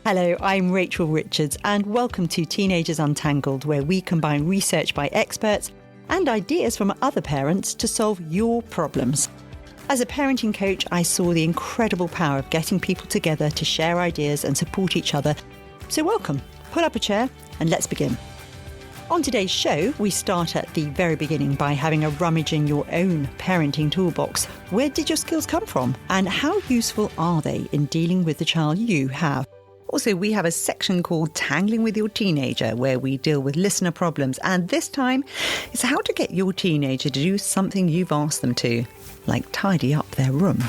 Hello, I'm Rachel Richards and welcome to Teenagers Untangled, where we combine research by experts and ideas from other parents to solve your problems. As a parenting coach, I saw the incredible power of getting people together to share ideas and support each other. So welcome, pull up a chair and let's begin. On today's show, we start at the very beginning by having a rummage in your own parenting toolbox. Where did your skills come from? And how useful are they in dealing with the child you have? Also, we have a section called Tangling with Your Teenager, where we deal with listener problems. And this time, it's how to get your teenager to do something you've asked them to, like tidy up their room.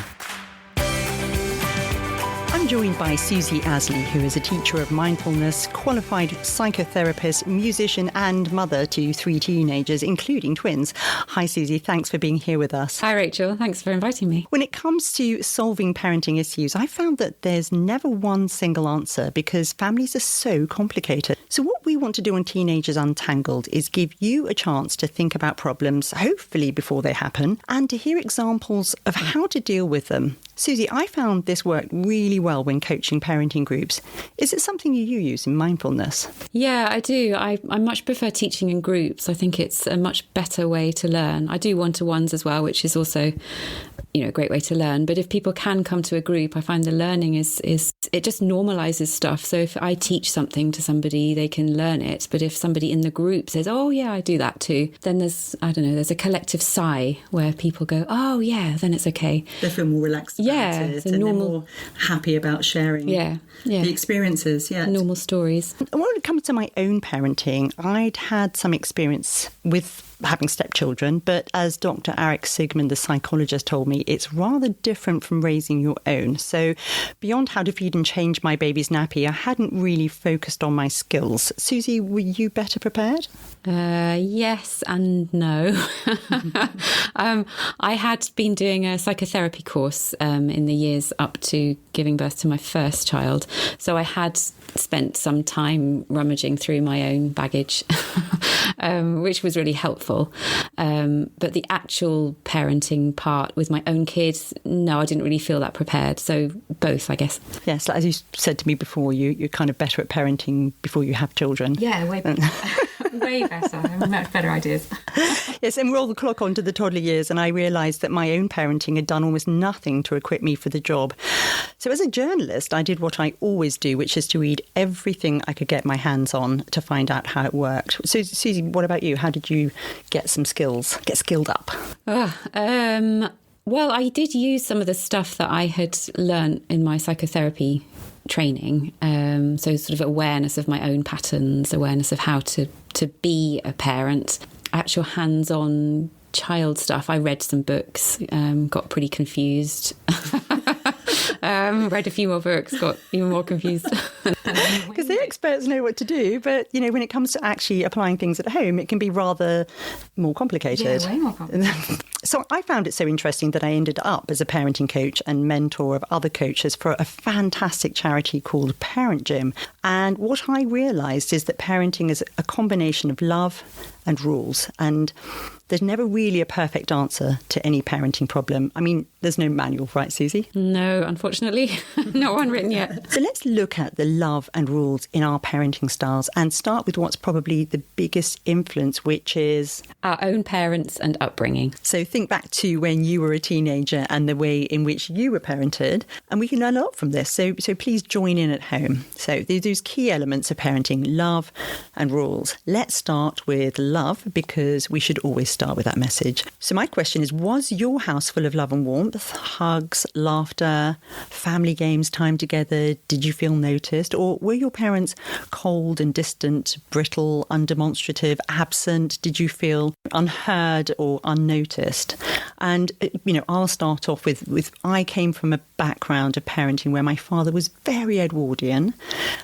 I'm joined by Susie Asley, who is a teacher of mindfulness, qualified psychotherapist, musician and mother to 3 teenagers, including twins. Hi, Susie. Thanks for being here with us. Hi, Rachel. Thanks for inviting me. When it comes to solving parenting issues, I found that there's never one single answer because families are so complicated. So what we want to do on Teenagers Untangled is give you a chance to think about problems, hopefully before they happen, and to hear examples of how to deal with them. Susie, I found this worked really well when coaching parenting groups. Is it something you use in mindfulness? Yeah, I do. I much prefer teaching in groups. I think it's a much better way to learn. I do one-to-ones as well, which is also, a great way to learn. But if people can come to a group, I find the learning is it just normalizes stuff. So if I teach something to somebody, they can learn it. But if somebody in the group says, oh, yeah, I do that too, then there's a collective sigh where people go, oh, yeah, then it's okay. They feel more relaxed about it and they're more happy about sharing the experiences. Yeah, normal stories. When it comes to my own parenting, I'd had some experience with having stepchildren, but as Dr. Eric Sigmund, the psychologist, told me, it's rather different from raising your own. So beyond how to feed and change my baby's nappy, I hadn't really focused on my skills. Susie, were you better prepared? Yes and no. I had been doing a psychotherapy course in the years up to giving birth to my first child. So I had spent some time rummaging through my own baggage, which was really helpful. But the actual parenting part with my own kids, no, I didn't really feel that prepared. So both, I guess. Yes, as you said to me before, you're kind of better at parenting before you have children. Yeah, way better. Way better. Much better ideas. Yes, and roll the clock on to the toddler years, and I realised that my own parenting had done almost nothing to equip me for the job. So as a journalist, I did what I always do, which is to read everything I could get my hands on to find out how it worked. So, Susie, what about you? How did you get skilled up? Well, I did use some of the stuff that I had learnt in my psychotherapy training. So sort of awareness of my own patterns, awareness of how to be a parent, actual hands-on child stuff. I read some books, got pretty confused. Read a few more books, got even more confused. Because the experts know what to do, but, when it comes to actually applying things at home, it can be rather more complicated. Yeah, way more complicated. So I found it so interesting that I ended up as a parenting coach and mentor of other coaches for a fantastic charity called Parent Gym. And what I realised is that parenting is a combination of love and rules. And there's never really a perfect answer to any parenting problem. I mean, there's no manual, right, Susie? No, unfortunately, not one written yet. So let's look at the love and rules in our parenting styles and start with what's probably the biggest influence, which is our own parents and upbringing. So think back to when you were a teenager and the way in which you were parented, and we can learn a lot from this. So please join in at home. So there's those key elements of parenting, love and rules. Let's start with love, because we should always start with that message. So my question is, was your house full of love and warmth, hugs, laughter, family games, time together? Did you feel noticed? Or were your parents cold and distant, brittle, undemonstrative, absent? Did you feel unheard or unnoticed? And, I'll start off with I came from a background of parenting where my father was very Edwardian.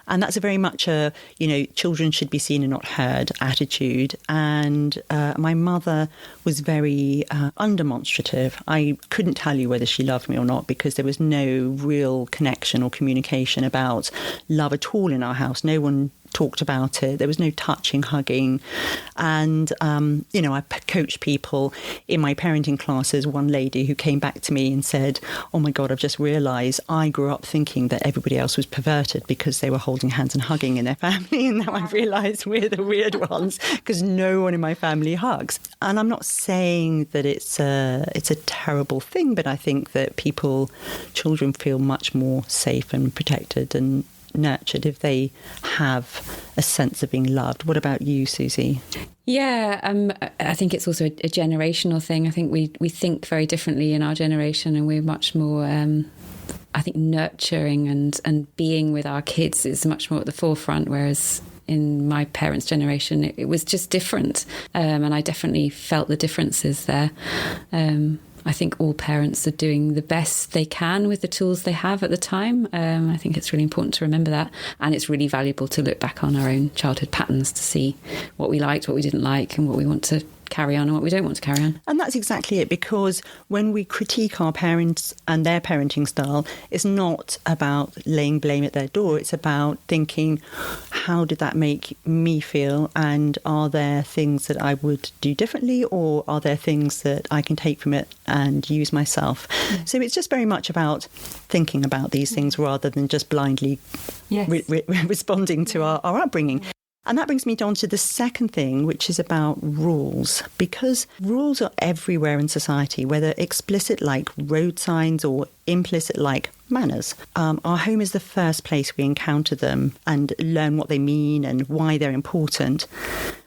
And that's a very much a, children should be seen and not heard attitude. And my mother was very undemonstrative. I couldn't tell you whether she loved me or not because there was no real connection or communication about love at all in our house. No one talked about it. There was no touching, hugging. And, I coached people in my parenting classes. One lady who came back to me and said, oh my God, I've just realised I grew up thinking that everybody else was perverted because they were holding hands and hugging in their family. And now I've realised we're the weird ones because no one in my family hugs. And I'm not saying that it's a terrible thing, but I think that children feel much more safe and protected and nurtured if they have a sense of being loved. What about you, Susie? Yeah, I think it's also a generational thing. I think we think very differently in our generation, and we're much more, I think, nurturing and being with our kids is much more at the forefront, whereas in my parents' generation, it was just different. And I definitely felt the differences there. I think all parents are doing the best they can with the tools they have at the time. I think it's really important to remember that. And it's really valuable to look back on our own childhood patterns to see what we liked, what we didn't like, and what we want to carry on and what we don't want to carry on. And that's exactly it, because when we critique our parents and their parenting style, it's not about laying blame at their door. It's about thinking, how did that make me feel? And are there things that I would do differently, or are there things that I can take from it and use myself? Yeah. So it's just very much about thinking about these things rather than just blindly responding to our upbringing. And that brings me on to the second thing, which is about rules, because rules are everywhere in society, whether explicit like road signs or implicit like manners. Our home is the first place we encounter them and learn what they mean and why they're important.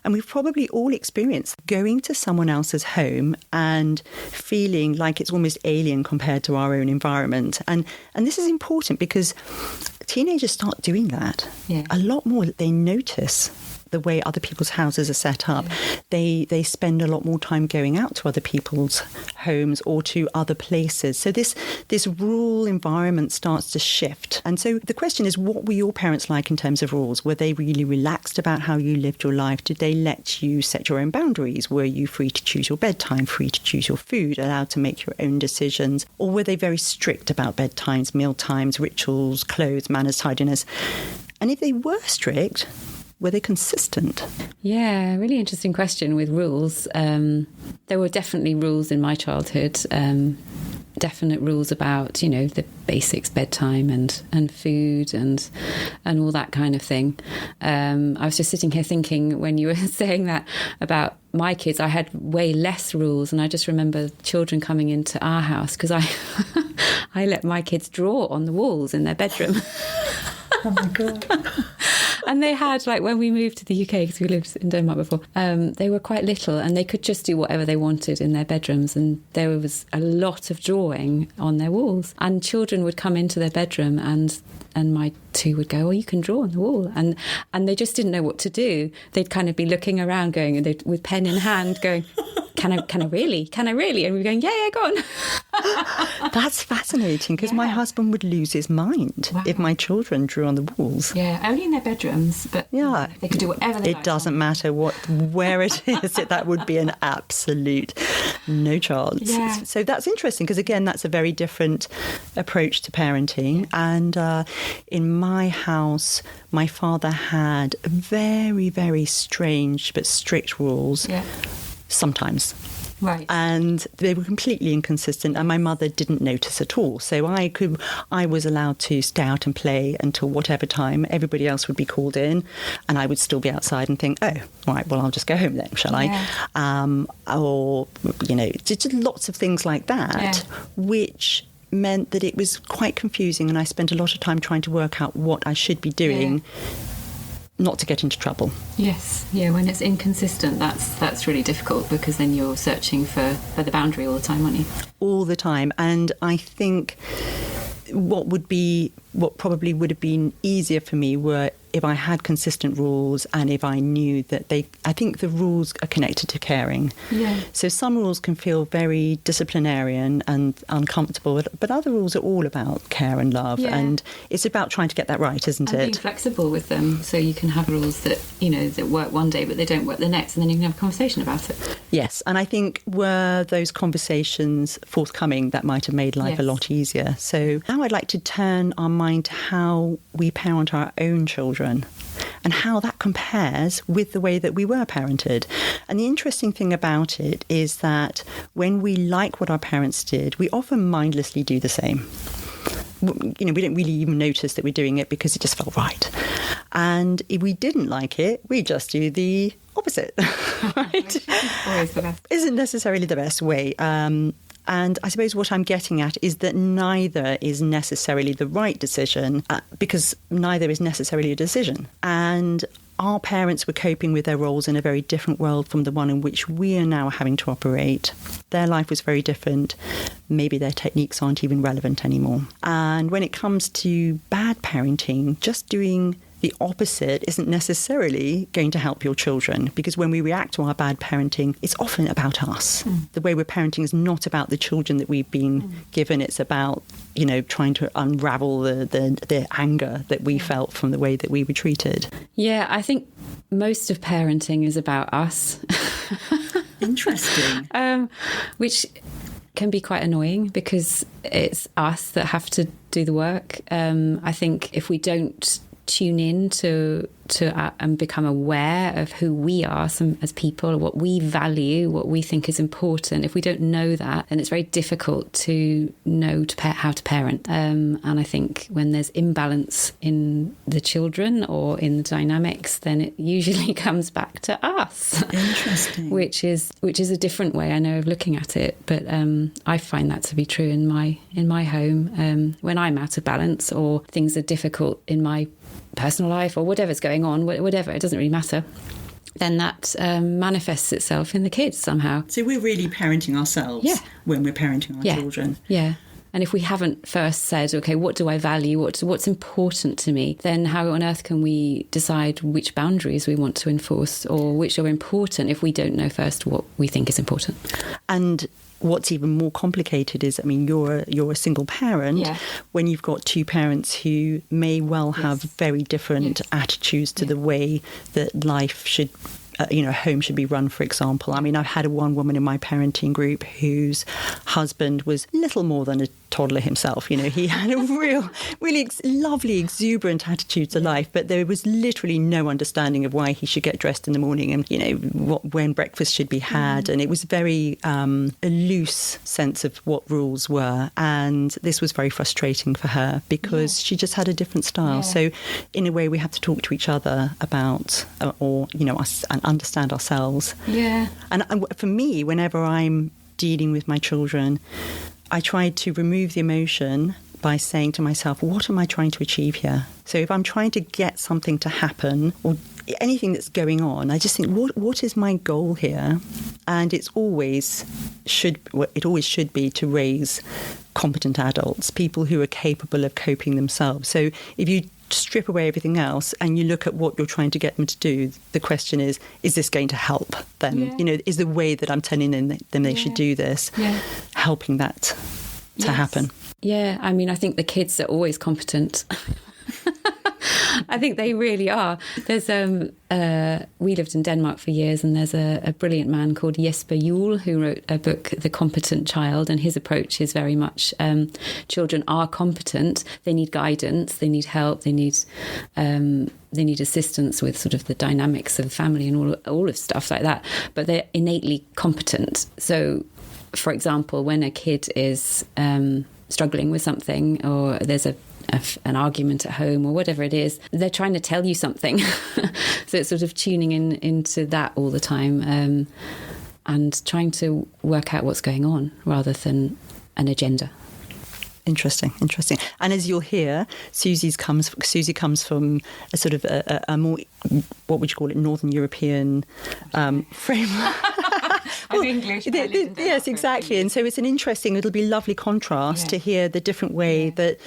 And we've probably all experienced going to someone else's home and feeling like it's almost alien compared to our own environment. And this is important because teenagers start doing that a lot more. They notice the way other people's houses are set up. Yeah. They spend a lot more time going out to other people's homes or to other places. So this rural environment starts to shift. And so the question is, what were your parents like in terms of rules? Were they really relaxed about how you lived your life? Did they let you set your own boundaries? Were you free to choose your bedtime, free to choose your food, allowed to make your own decisions? Or were they very strict about bedtimes, meal times, rituals, clothes, manners, tidiness? And if they were strict, were they consistent? Yeah, really interesting question with rules. There were definitely rules in my childhood, definite rules about, the basics, bedtime and food and all that kind of thing. I was just sitting here thinking when you were saying that about my kids, I had way less rules. And I just remember children coming into our house because I let my kids draw on the walls in their bedroom. Oh my God. And they had, when we moved to the UK, because we lived in Denmark before, they were quite little and they could just do whatever they wanted in their bedrooms. And there was a lot of drawing on their walls. And children would come into their bedroom and my two would go, you can draw on the wall. And they just didn't know what to do. They'd kind of be looking around going, and they'd, with pen in hand going, Can I really? And we were going, yeah, go on. That's fascinating, because my husband would lose his mind if my children drew on the walls. Yeah, only in their bedrooms, but they could do whatever they liked. It doesn't matter where it is. That would be an absolute no chance. Yeah. So that's interesting, because again, that's a very different approach to parenting. And in my house, my father had very, very strange but strict rules. Yeah. Sometimes. Right. And they were completely inconsistent, and my mother didn't notice at all. So I was allowed to stay out and play until whatever time. Everybody else would be called in, and I would still be outside and think, oh, right, well, I'll just go home then, shall I? Or, just lots of things like that, which meant that it was quite confusing, and I spent a lot of time trying to work out what I should be doing. Not to get into trouble. Yes, when it's inconsistent, that's really difficult, because then you're searching for the boundary all the time, aren't you? All the time. And I think what probably would have been easier for me were if I had consistent rules, and if I knew that I think the rules are connected to caring. Yeah. So some rules can feel very disciplinarian and uncomfortable, but other rules are all about care and love. Yeah. And it's about trying to get that right, isn't it? And being flexible with them, so you can have rules that, that work one day, but they don't work the next, and then you can have a conversation about it. Yes. And I think were those conversations forthcoming, that might have made life a lot easier. So now I'd like to turn our mind to how we parent our own children. and how that compares with the way that we were parented. And the interesting thing about it is that when we like what our parents did, we often mindlessly do the same. We don't really even notice that we're doing it because it just felt right. And if we didn't like it, we just do the opposite, right? Always the best. Isn't necessarily the best way. And I suppose what I'm getting at is that neither is necessarily the right decision, because neither is necessarily a decision. And our parents were coping with their roles in a very different world from the one in which we are now having to operate. Their life was very different. Maybe their techniques aren't even relevant anymore. And when it comes to bad parenting, just doing the opposite isn't necessarily going to help your children, because when we react to our bad parenting, it's often about us. The way we're parenting is not about the children that we've been given. It's about, trying to unravel the anger that we felt from the way that we were treated. Yeah, I think most of parenting is about us. Interesting. Which can be quite annoying because it's us that have to do the work. I think if we don't tune in to and become aware of who we are as people, what we value, what we think is important. If we don't know that, then it's very difficult to know how to parent. And I think when there's imbalance in the children or in the dynamics, then it usually comes back to us. Interesting. which is a different way, I know, of looking at it. But I find that to be true in my home. When I'm out of balance or things are difficult in my personal life or whatever's going on, whatever, it doesn't really matter, then that manifests itself in the kids somehow. So we're really parenting ourselves when we're parenting our children. Yeah. And if we haven't first said, okay, what do I value? What's important to me? Then how on earth can we decide which boundaries we want to enforce or which are important if we don't know first what we think is important? And what's even more complicated is, you're a single parent. Yeah. When you've got two parents who may well have very different attitudes to the way that life should, home should be run, for example. I've had one woman in my parenting group whose husband was little more than a toddler himself. He had a really lovely, exuberant attitude to life, but there was literally no understanding of why he should get dressed in the morning and, when breakfast should be had. And it was very a loose sense of what rules were. And this was very frustrating for her because she just had a different style. Yeah. So in a way, we have to talk to each other about, us and understand ourselves. Yeah. And for me, whenever I'm dealing with my children, I try to remove the emotion by saying to myself, what am I trying to achieve here? So if I'm trying to get something to happen or anything that's going on, I just think, what is my goal here? And it always should be to raise competent adults, people who are capable of coping themselves. So if you strip away everything else and you look at what you're trying to get them to do, the question is this going to help them? Yeah. Is the way that I'm telling them they should do this helping that to happen? Yeah, I think the kids are always competent. I think they really are. There's we lived in Denmark for years, and there's a brilliant man called Jesper who wrote a book, The Competent Child, and his approach is very much children are competent. They need guidance, they need help, they need assistance with sort of the dynamics of the family and all of stuff like that. But they're innately competent. So, for example, when a kid is struggling with something, or there's an argument at home or whatever it is, they're trying to tell you something. So it's sort of tuning into that all the time and trying to work out what's going on rather than an agenda. Interesting. And as you'll hear, Susie comes from a sort of a more, what would you call it, Northern European framework. I'm English. Yes, exactly. And so it'll be lovely contrast to hear the different way that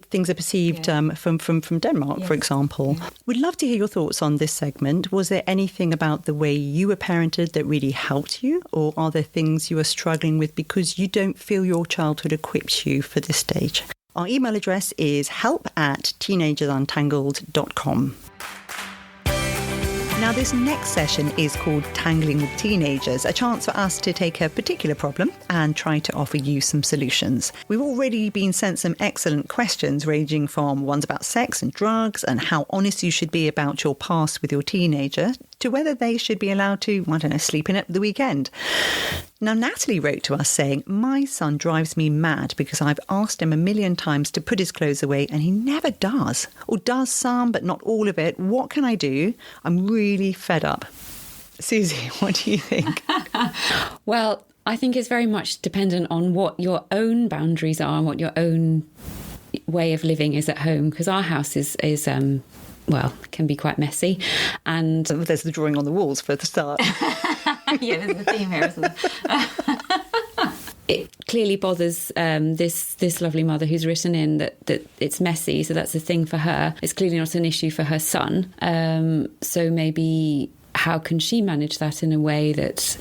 things are perceived from Denmark, for example. Yeah. We'd love to hear your thoughts on this segment. Was there anything about the way you were parented that really helped you? Or are there things you are struggling with because you don't feel your childhood equipped you for this stage? Our email address is help@teenagersuntangled.com. Now, this next session is called Tangling with Teenagers, a chance for us to take a particular problem and try to offer you some solutions. We've already been sent some excellent questions, ranging from ones about sex and drugs and how honest you should be about your past with your teenager, to whether they should be allowed to, sleep in at the weekend. Now, Natalie wrote to us saying, my son drives me mad because I've asked him a million times to put his clothes away and he never does, or does some, but not all of it. What can I do? I'm really fed up. Susie, what do you think? Well, I think it's very much dependent on what your own boundaries are and what your own way of living is at home, because our house is can be quite messy. And there's the drawing on the walls for the start. Yeah, there's a theme here, isn't there? It clearly bothers this lovely mother who's written in that it's messy, so that's a thing for her. It's clearly not an issue for her son. So maybe how can she manage that in a way that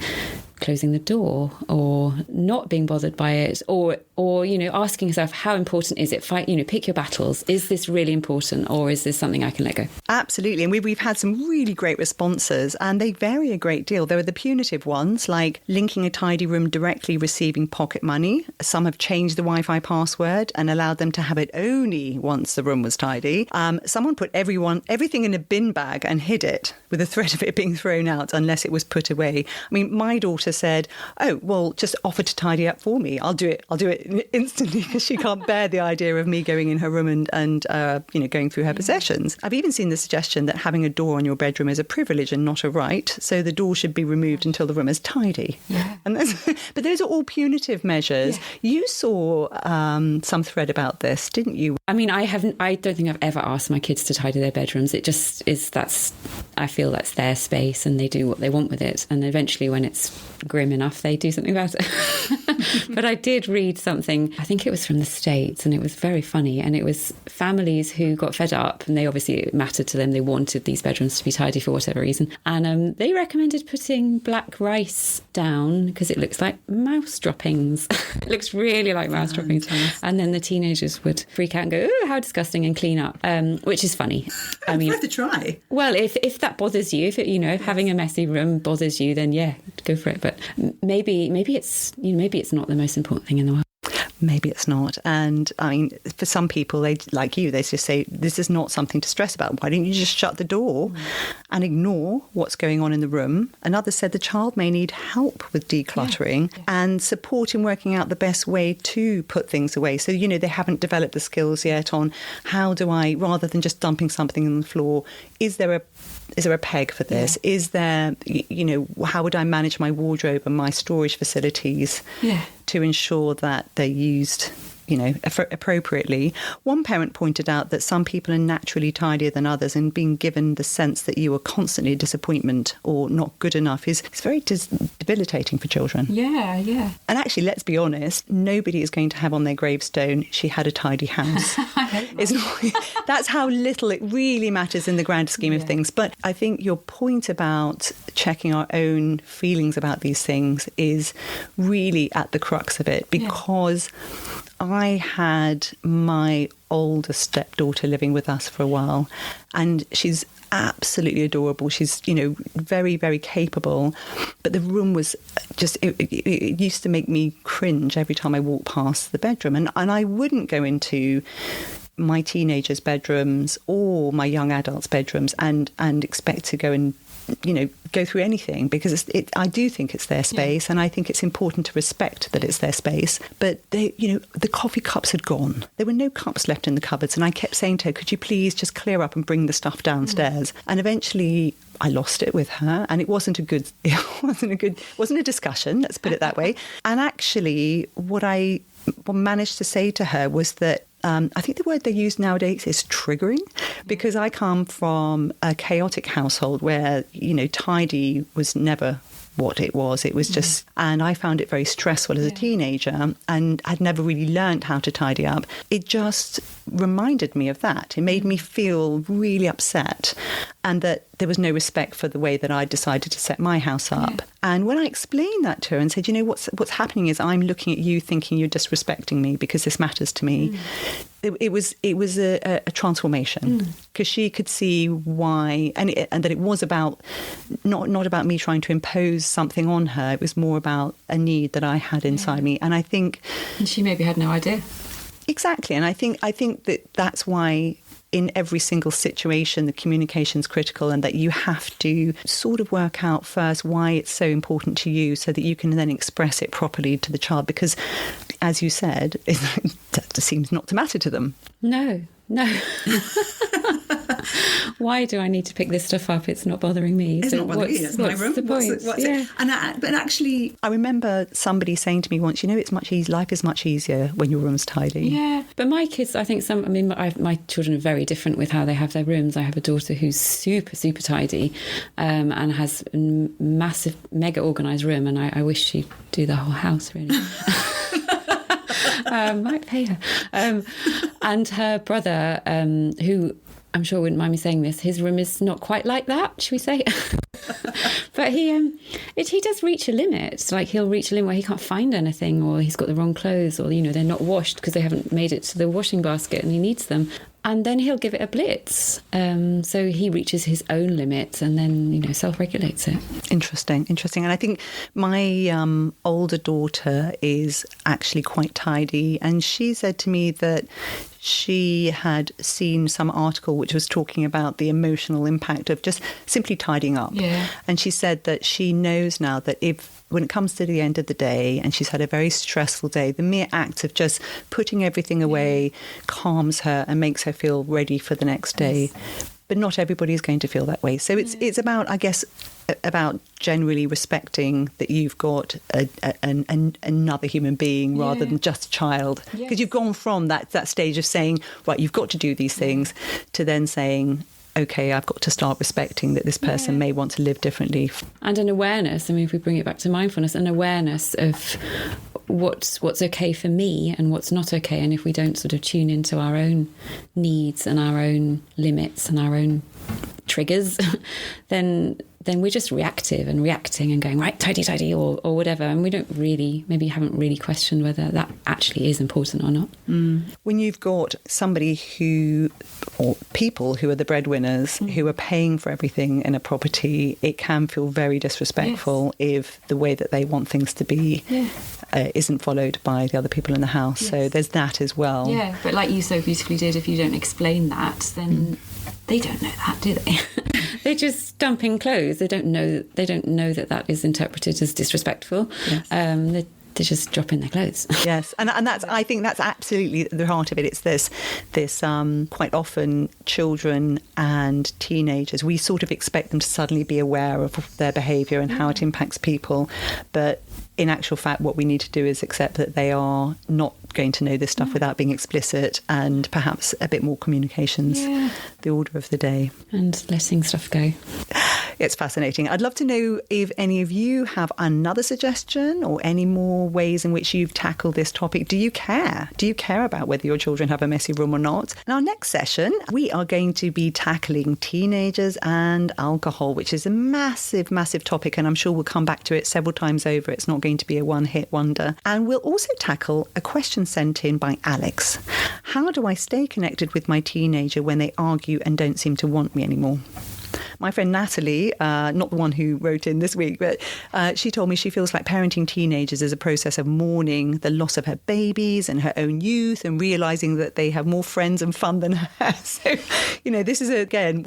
closing the door or not being bothered by it, or asking herself, how important is it? Pick your battles. Is this really important, or is this something I can let go? Absolutely. And we've had some really great responses, and they vary a great deal. There are the punitive ones, like linking a tidy room directly receiving pocket money. Some have changed the Wi-Fi password and allowed them to have it only once the room was tidy. Someone put everything in a bin bag and hid it with the threat of it being thrown out unless it was put away. I mean, my daughter said, oh, well, just offer to tidy up for me. I'll do it instantly, because she can't bear the idea of me going in her room and going through her possessions. I've even seen the suggestion that having a door on your bedroom is a privilege and not a right, so the door should be removed until the room is tidy. Yeah. But those are all punitive measures. Yeah. You saw some thread about this, didn't you? I mean, I don't think I've ever asked my kids to tidy their bedrooms. It just is, I feel that's their space and they do what they want with it. And eventually, when it's grim enough, they do something about it. But I did read something, I think it was from the States, and it was very funny. And it was families who got fed up, and it mattered to them. They wanted these bedrooms to be tidy for whatever reason. And they recommended putting black rice down because it looks like mouse droppings. It looks really like mouse droppings. And then the teenagers would freak out and go, oh, how disgusting, and clean up, which is funny. I mean, worth a try. Well, if that bothers you, if having a messy room bothers you, then yeah, go for it. But maybe it's not the most important thing in the world. Maybe it's not. And I mean, for some people, they just say, this is not something to stress about. Why don't you just shut the door and ignore what's going on in the room? And others said the child may need help with decluttering and support in working out the best way to put things away. So, they haven't developed the skills yet on how do I, rather than just dumping something on the floor, is there a peg for this? Yeah. Is there, how would I manage my wardrobe and my storage facilities to ensure that they're used, appropriately? One parent pointed out that some people are naturally tidier than others, and being given the sense that you are constantly a disappointment or not good enough is very debilitating for children. Yeah. And actually, let's be honest, nobody is going to have on their gravestone, she had a tidy house. That's how little it really matters in the grand scheme of things. But I think your point about checking our own feelings about these things is really at the crux of it, because I had my older stepdaughter living with us for a while, and she's absolutely adorable. She's, very, very capable. But the room was just, it used to make me cringe every time I walked past the bedroom. And I wouldn't go into my teenagers' bedrooms or my young adults' bedrooms and expect to go and go through anything, because I do think it's their space, and I think it's important to respect that it's their space. But the coffee cups had gone. There were no cups left in the cupboards, and I kept saying to her, could you please just clear up and bring the stuff downstairs? And eventually I lost it with her, and it wasn't a discussion, let's put it that way. And actually what I managed to say to her was that I think the word they use nowadays is triggering, because I come from a chaotic household where, tidy was never what it was. It was just, and I found it very stressful as a teenager, and I'd never really learned how to tidy up. It just reminded me of that. It made me feel really upset, and that there was no respect for the way that I decided to set my house up. Yeah. And when I explained that to her and said, what's happening is I'm looking at you thinking you're disrespecting me because this matters to me. it was a transformation, because she could see why, and that it was about not about me trying to impose something on her. It was more about a need that I had inside me, and I think, and she maybe had no idea. Exactly, and I think that's why in every single situation the communication's critical, and that you have to sort of work out first why it's so important to you, so that you can then express it properly to the child, because as you said, that seems not to matter to them. No. Why do I need to pick this stuff up? It's not bothering me. It's not bothering me. It's my room. The point? But actually, I remember somebody saying to me once, it's much easier. Life is much easier when your room's tidy. Yeah, but my kids, I think my children are very different with how they have their rooms. I have a daughter who's super, super tidy, and has a massive, mega organised room, and I wish she'd do the whole house, really. Might pay her. And her brother, who I'm sure wouldn't mind me saying this, his room is not quite like that, should we say? But he does reach a limit. Like, he'll reach a limit where he can't find anything, or he's got the wrong clothes, or they're not washed because they haven't made it to the washing basket and he needs them. And then he'll give it a blitz. So he reaches his own limits and then, self-regulates it. Interesting. And I think my older daughter is actually quite tidy. And she said to me that she had seen some article which was talking about the emotional impact of just simply tidying up. Yeah. And she said that she knows now that when it comes to the end of the day and she's had a very stressful day, the mere act of just putting everything away calms her and makes her feel ready for the next day. Yes. But not everybody is going to feel that way. So it's about, I guess, about generally respecting that you've got another human being rather than just a child. Because you've gone from that stage of saying, right, you've got to do these things, to then saying, okay, I've got to start respecting that this person may want to live differently. And an awareness, if we bring it back to mindfulness, an awareness of what's okay for me and what's not okay. And if we don't sort of tune into our own needs and our own limits and our own triggers, then we're just reactive and reacting and going, right, tidy, or whatever. And we haven't really questioned whether that actually is important or not. When you've got somebody or people who are the breadwinners, who are paying for everything in a property, it can feel very disrespectful if the way that they want things to be isn't followed by the other people in the house. So there's that as well. Yeah, but like you so beautifully did, if you don't explain that, then they don't know that, do they? They're just dumping clothes. They don't know that is interpreted as disrespectful. Yes. They're just dropping their clothes. Yes, and I think that's absolutely the heart of it. It's this quite often children and teenagers, we sort of expect them to suddenly be aware of their behaviour and how it impacts people, but in actual fact, what we need to do is accept that they are not going to know this stuff without being explicit, and perhaps a bit more communication's the order of the day. And letting stuff go. It's fascinating. I'd love to know if any of you have another suggestion or any more ways in which you've tackled this topic. Do you care? Do you care about whether your children have a messy room or not? In our next session, we are going to be tackling teenagers and alcohol, which is a massive, massive topic, and I'm sure we'll come back to it several times over. It's not going to be a one-hit wonder. And we'll also tackle a question sent in by Alex. How do I stay connected with my teenager when they argue and don't seem to want me anymore? My friend Natalie, not the one who wrote in this week, but she told me she feels like parenting teenagers is a process of mourning the loss of her babies and her own youth, and realising that they have more friends and fun than her. So, this is, again,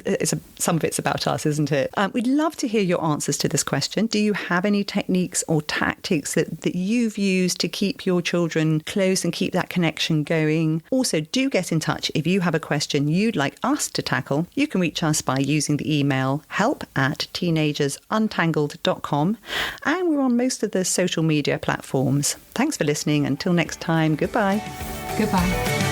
some of it's about us, isn't it? We'd love to hear your answers to this question. Do you have any techniques or tactics that you've used to keep your children close and keep that connection going? Also, do get in touch if you have a question you'd like us to tackle. You can reach us by using the email help@teenagersuntangled.com, and we're on most of the social media platforms. Thanks for listening. Until next time, goodbye. Goodbye.